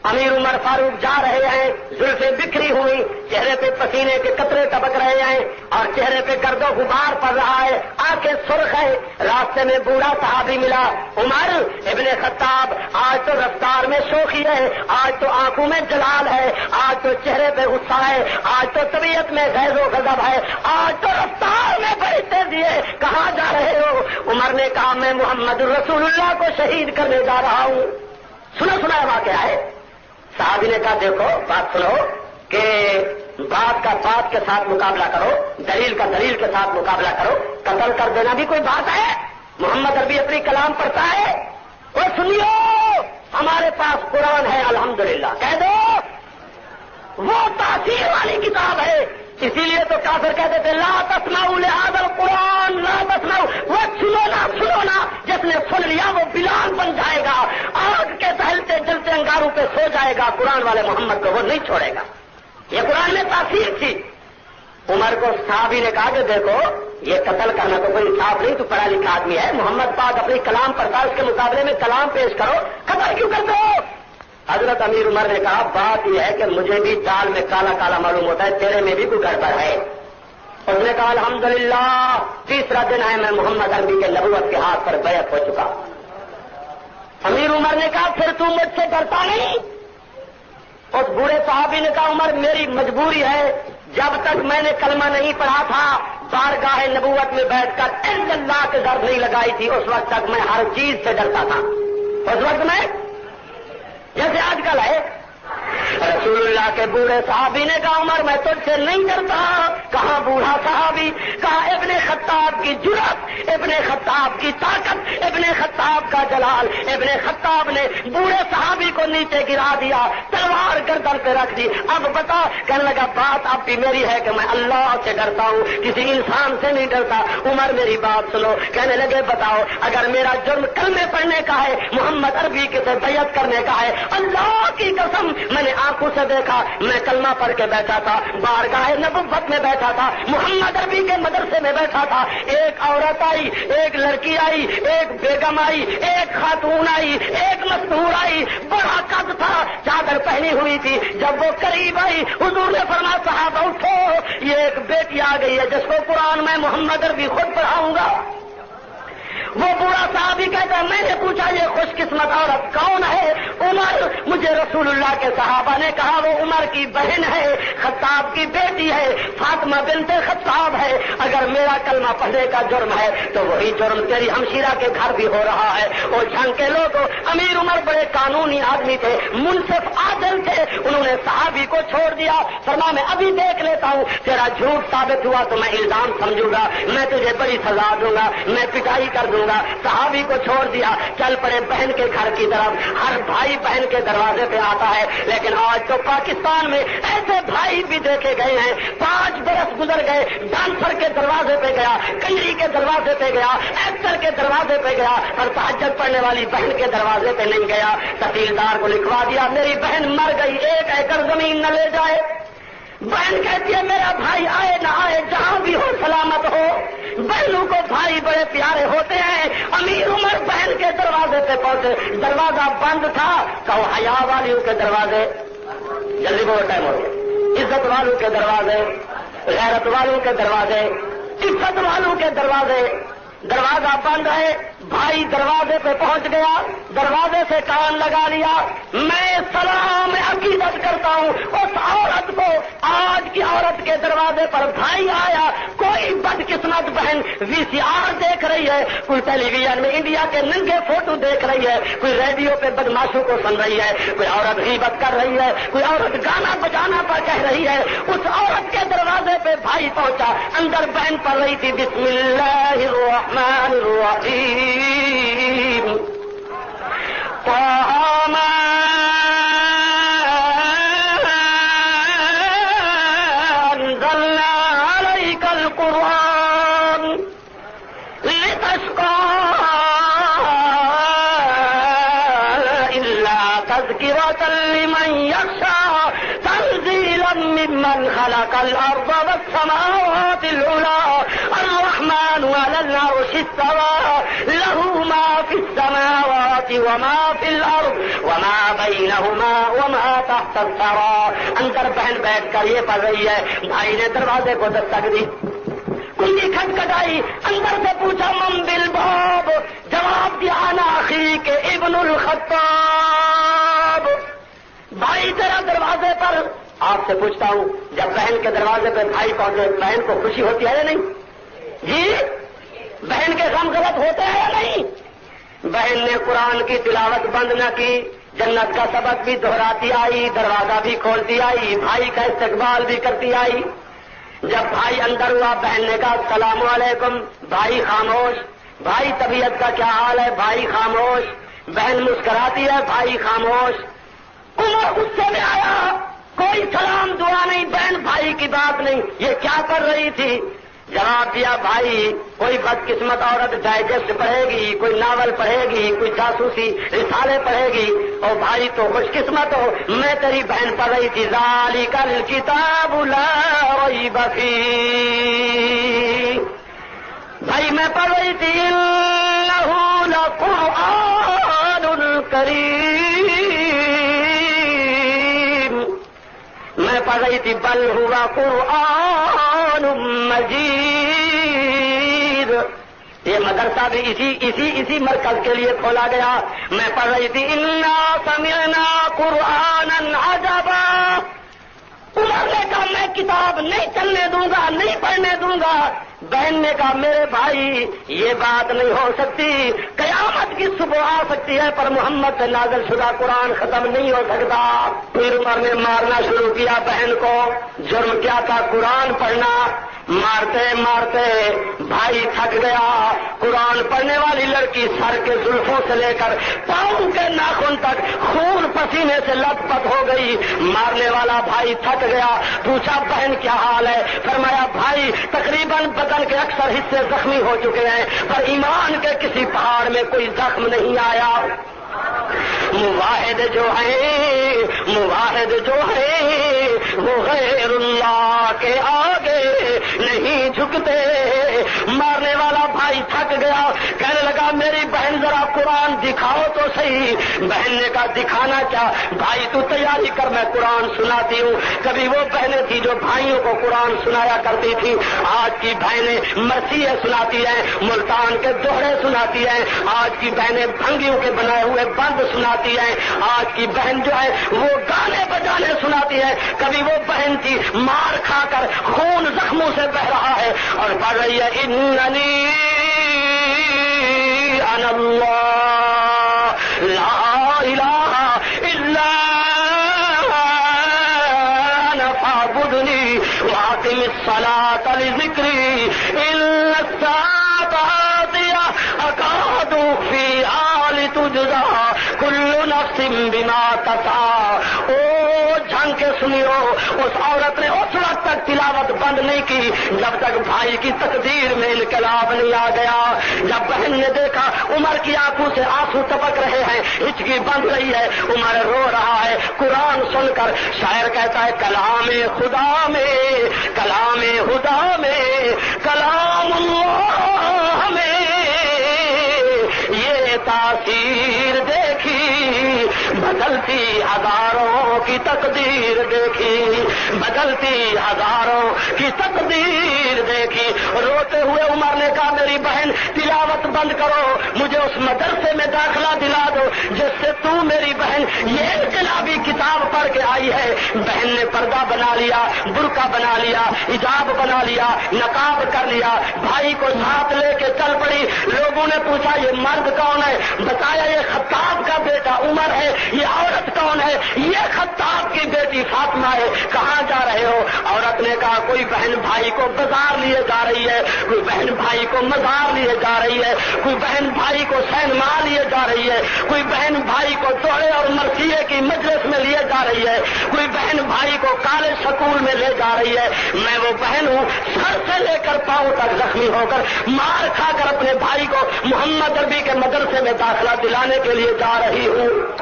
امیر عمر فاروق جا رہے ہیں، زلفیں بکھری ہوئی، چہرے پہ پسینے کے قطرے ٹپک رہے ہیں اور چہرے پہ گرد و غبار پڑ رہا ہے، آنکھیں سرخ ہے۔ راستے میں بوڑھا صحابی ملا، عمر ابن خطاب، آج تو رفتار میں شوخی ہے، آج تو آنکھوں میں جلال ہے، آج تو چہرے پہ غصہ ہے، آج تو طبیعت میں غیظ و غضب ہے، آج تو رفتار میں بڑی تیزی ہے، کہاں جا رہے ہو؟ عمر نے کہا میں محمد رسول اللہ کو شہید کرنے جا رہا ہوں۔ سنا واقعہ ہے۔ صحابی نے کہا دیکھو بات سنو کہ بات کا بات کے ساتھ مقابلہ کرو، دلیل کا دلیل کے ساتھ مقابلہ کرو، قتل کر دینا بھی کوئی بات ہے؟ محمد عربی اپنی کلام پڑھتا ہے، وہ سنیو ہمارے پاس قرآن ہے الحمدللہ، کہہ دو وہ تاثیر والی کتاب ہے، اسی لیے تو کافر کہتے تھے لا تسمعوا لهذا القرآن لا تسمعوا، وہ سنو نا، جس نے سن لیا وہ بلال بن جائے گا، آگ کے دہلتے جلتے انگاروں پہ سو جائے گا، قرآن والے محمد کو وہ نہیں چھوڑے گا۔ یہ قرآن میں تاثیر تھی۔ عمر کو صحابی نے کہا کہ دیکھو یہ قتل کرنا تو کوئی انصاف نہیں، تو پڑھا لکھا آدمی ہے، محمد پاک اپنی کلام پڑھتا ہے، اس کے مقابلے میں کلام پیش کرو، قتل کیوں کرتے ہو؟ حضرت امیر عمر نے کہا بات یہ ہے کہ مجھے بھی دال میں کالا کالا معلوم ہوتا ہے، تیرے میں بھی کوئی گڑبڑ ہے۔ اس نے کہا الحمدللہ تیسرا دن ہے میں محمد عربی کے نبوت کے ہاتھ پر بیعت ہو چکا۔ امیر عمر نے کہا پھر تم مجھ سے ڈرتا نہیں؟ اس بوڑھے صحابی نے کہا عمر میری مجبوری ہے، جب تک میں نے کلمہ نہیں پڑھا تھا بارگاہ نبوت میں بیٹھ کر اللہ کے ڈر نہیں لگائی تھی، اس وقت تک میں ہر چیز سے ڈرتا تھا۔ اس وقت میں جیسے آج کل ہے۔ رسول اللہ کے بوڑھے صحابی نے کہا عمر میں تجھ سے نہیں ڈرتا۔ کہاں بوڑھا صحابی، کہا ابن خطاب کی جرأت، ابن خطاب کی طاقت، ابن خطاب کا جلال۔ ابن خطاب نے بوڑھے صحابی کو نیچے گرا دیا، تلوار گردن پہ رکھ دی۔ اب بتا، کہنے لگا بات اب بھی میری ہے کہ میں اللہ سے ڈرتا ہوں، کسی انسان سے نہیں ڈرتا۔ عمر میری بات سنو، کہنے لگے بتاؤ اگر میرا جرم کلمے پڑھنے کا ہے، محمد عربی کے سے بیعت کرنے کا ہے، اللہ کی قسم میں نے آنکھوں سے دیکھا، میں کلمہ پڑھ کے بیٹھا تھا، بارگاہ نبوت میں بیٹھا تھا، محمد عربی کے مدرسے میں بیٹھا تھا، ایک عورت آئی، ایک لڑکی آئی، ایک بیگم آئی، ایک خاتون آئی، ایک مستور آئی، بڑا قد تھا، چادر پہنی ہوئی تھی۔ جب وہ قریب آئی حضور نے فرمایا صحابہ اٹھو، یہ ایک بیٹی آ گئی ہے جس کو قرآن میں محمد عربی خود پڑھاؤں گا۔ وہ بوڑھا صحابی کہتا ہے میں نے پوچھا یہ خوش قسمت عورت کون ہے؟ عمر۔ مجھے رسول اللہ کے صحابہ نے کہا وہ عمر کی بہن ہے، خطاب کی بیٹی ہے، فاطمہ بنت خطاب ہے۔ اگر میرا کلمہ پڑھنے کا جرم ہے تو وہی جرم تیری ہمشیرہ کے گھر بھی ہو رہا ہے۔ وہ جھنگ کے لوگوں، امیر عمر بڑے قانونی آدمی تھے، منصف عادل تھے، انہوں نے صحابی کو چھوڑ دیا۔ فرمایا میں ابھی دیکھ لیتا ہوں، تیرا جھوٹ ثابت ہوا تو میں الزام سمجھوں گا، میں تجھے بڑی سزا دوں گا، میں پٹائی کر دوں گا۔ صحابی کو چھوڑ دیا، چل پڑے بہن کے گھر کی طرف۔ ہر بھائی بہن کے دروازے پہ آتا ہے، لیکن آج تو پاکستان میں ایسے بھائی بھی دیکھے گئے ہیں۔ 5 برس گزر گئے، ڈانسر کے دروازے پہ گیا، کنجری کے دروازے پہ گیا، ایکٹر کے دروازے پہ گیا، اور تہجد پڑھنے والی بہن کے دروازے پہ نہیں گیا۔ تحصیلدار کو لکھوا دیا میری بہن مر گئی، 1 ایکڑ زمین نہ لے جائے۔ بہن کہتی ہے میرا بھائی آئے نہ آئے جہاں بھی ہو سلامت ہو۔ بہنوں کو بھائی بڑے پیارے ہوتے ہیں۔ امیر عمر بہن کے دروازے پہ پہنچے، دروازہ بند تھا، کہو حیا والیوں کے دروازے، جلدی بہت ٹائم ہو گیا، عزت والوں کے دروازے، غیرت والوں کے دروازے، عزت والوں کے دروازے، دروازہ بند ہے۔ بھائی دروازے پہ پہنچ گیا، دروازے سے کان لگا لیا، میں سلام عقیدت کرتا ہوں اس عورت کو۔ آج کی عورت کے دروازے پر بھائی آیا، کوئی بدقسمت بہن VCR دیکھ رہی ہے، کوئی ٹیلی ویژن میں انڈیا کے ننگے فوٹو دیکھ رہی ہے، کوئی ریڈیو پہ بدماشوں کو سن رہی ہے، کوئی عورت غیبت کر رہی ہے، کوئی عورت گانا بجانا پر کہہ رہی ہے۔ اس عورت کے دروازے پہ بھائی پہنچا، اندر بہن پڑھ رہی تھی بسم اللہ الرحمن الرحیم انزلنا عليك القرآن لتشقى إلا تذكرة لمن يخشى تنزيلا ممن خلق الأرض والسماوات العلى الرحمن على العرش استوى له ما في السماوات وما في الأرض وما بينهما وما تحت الثرى. اندر بہن بیٹھ کر یہ پڑھ رہی ہے. بھائی نے دروازے کو دستک دی, کنجی کھٹکھٹائی, اندر سے پوچھا من بالباب, جواب دیا انا اخی کے ابن الخطاب. بھائی تیرا دروازے پر. آپ سے پوچھتا ہوں, جب بہن کے دروازے پہ بھائی پہنچے بہن کو خوشی ہوتی ہے یا نہیں؟ جی, بہن کے غم غلط ہوتے ہیں یا نہیں؟ بہن نے قرآن کی تلاوت بند نہ کی, جنت کا سبق بھی دہراتی آئی, دروازہ بھی کھولتی آئی, بھائی کا استقبال بھی کرتی آئی. جب بھائی اندر ہوا بہن نے کہا السلام علیکم. بھائی خاموش. بھائی طبیعت کا کیا حال ہے؟ بھائی خاموش. بہن مسکراتی ہے, بھائی خاموش. عمر غصے میں آیا, کوئی سلام دعا نہیں, بہن بھائی کی بات نہیں, یہ کیا کر رہی تھی؟ جواب دیا بھائی کوئی بدقسمت عورت ڈائجسٹ پڑھے گی, کوئی ناول پڑھے گی, کوئی جاسوسی رسالے پڑھے گی, اور بھائی تو خوش قسمت ہو, میں تیری بہن پڑھ رہی تھی ذالک الکتاب لا ریب فیہ. بھائی میں پڑھ رہی تھی انہ لقرآن کریم. میں پڑھ رہی تھی بل ہوا قرآن مجید. یہ مدرسہ بھی اسی مرکز کے لیے کھولا گیا. میں پڑھ رہی تھی انا سمعنا قرآنا عجبا. عمر نے کہا میں کتاب نہیں چلنے دوں گا, نہیں پڑھنے دوں گا. بہن نے کہا میرے بھائی یہ بات نہیں ہو سکتی, قیامت کی صبح آ سکتی ہے پر محمد سے نازل شدہ قرآن ختم نہیں ہو سکتا. پھر عمر نے مارنا شروع کیا بہن کو. جرم کیا تھا؟ قرآن پڑھنا. مارتے مارتے بھائی تھک گیا. قرآن پڑھنے والی لڑکی سر کے زلفوں سے لے کر پاؤں کے ناخن تک خون پسینے سے لت پت ہو گئی. مارنے والا بھائی تھک گیا. پوچھا بہن کیا حال ہے؟ فرمایا بھائی تقریباً بدن کے اکثر حصے زخمی ہو چکے ہیں پر ایمان کے کسی پہاڑ میں کوئی زخم نہیں آیا. مواحد جو ہے وہ غیر اللہ کے آگے نہیں جھکتے. مارنے والا بھائی تھک گیا, کہنے لگا میری بہن ذرا قرآن دکھاؤ تو صحیح. بہن نے کہا دکھانا کیا؟ بھائی تو تیاری کر میں قرآن سناتی ہوں. کبھی وہ بہنیں تھی جو بھائیوں کو قرآن سنایا کرتی تھی, آج کی بہنیں مرثیے سناتی ہیں, ملتان کے دوہرے سناتی ہیں. آج کی بہنیں بھنگیوں کے بنائے ہوئے بند سناتی ہیں. آج کی بہن جو ہے وہ گانے بجانے سناتی ہے. کبھی وہ بہن تھی مار کھا کر خون زخموں سے بہ رہا ہے اور پڑھ رہی ہے اننی انا اللہ لا الہ الا انا فاعبدنی واقم الصلاۃ لذکری ان الساعۃ آتیہ اکاد اخفیہا لتجزا کل نفس بما تسعی. او جھنگ کے سنیو, اس عورت نے اس وقت تک تلاوت بند نہیں کی جب تک بھائی کی تقدیر میں انقلاب نہیں آ گیا. جب بہن نے دیکھا عمر کی آنکھوں سے آنسو ٹپک رہے ہیں, ہچکی بند رہی ہے, عمر رو رہا ہے قرآن سن کر. شاعر کہتا ہے کلام خدا میں کلام خدا میں کلام اللہ میں یہ تاثیر دیکھی, بدلتی ہزاروں کی تقدیر دیکھی, بدلتی ہزاروں کی تقدیر دیکھی. روتے ہوئے عمر نے کہا میری بہن تلاوت بند کرو, مجھے اس مدرسے میں داخلہ دلا دو جس سے تو میری بہن یہ انقلابی کتاب پڑھ کے آئی ہے. بہن نے پردہ بنا لیا, برقع بنا لیا, حجاب بنا لیا, نقاب کر لیا, بھائی کو ساتھ لے کے چل پڑی. لوگوں نے پوچھا یہ مرد کون ہے؟ بتایا یہ خطاب کا بیٹا عمر ہے. یہ عورت کون ہے؟ یہ خطاب کی بیٹی فاطمہ ہے. کہاں جا رہے ہو؟ عورت نے کہا کوئی بہن بھائی کو بازار لیے جا رہی ہے, کوئی بہن بھائی کو مزار لیے جا رہی ہے, کوئی بہن بھائی کو سینما لیے جا رہی ہے, کوئی بہن بھائی کو دوڑے اور مرثیے کی مجلس میں لیے جا رہی ہے, کوئی بہن بھائی کو کالج سکول میں لے جا رہی ہے. میں وہ بہن ہوں سر سے لے کر پاؤں تک زخمی ہو کر مار کھا کر اپنے بھائی کو محمد عربی کے مدرسے میں داخلہ دلانے کے لیے جا رہی ہوں.